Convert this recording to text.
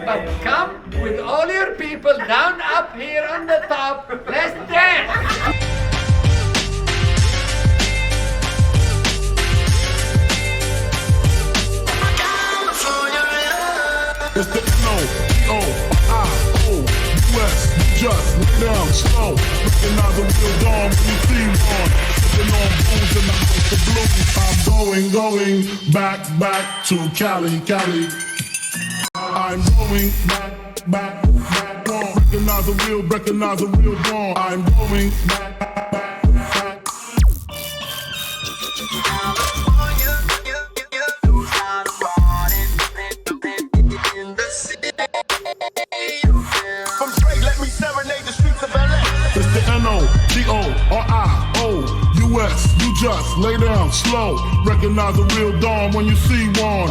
But come with all your people down up here on the top. Let's dance. It's the N-O-O-I-O-U-S. You just look down slow. Recognize the real dawn when you see one. Sipping on booze in the house of blues. I'm going back to Cali. I'm going back on. Recognize the real dawn. I'm going back. It's the N-O-G-O-R-I-O-U-S. You just lay down slow. Recognize the real dawn when you see one.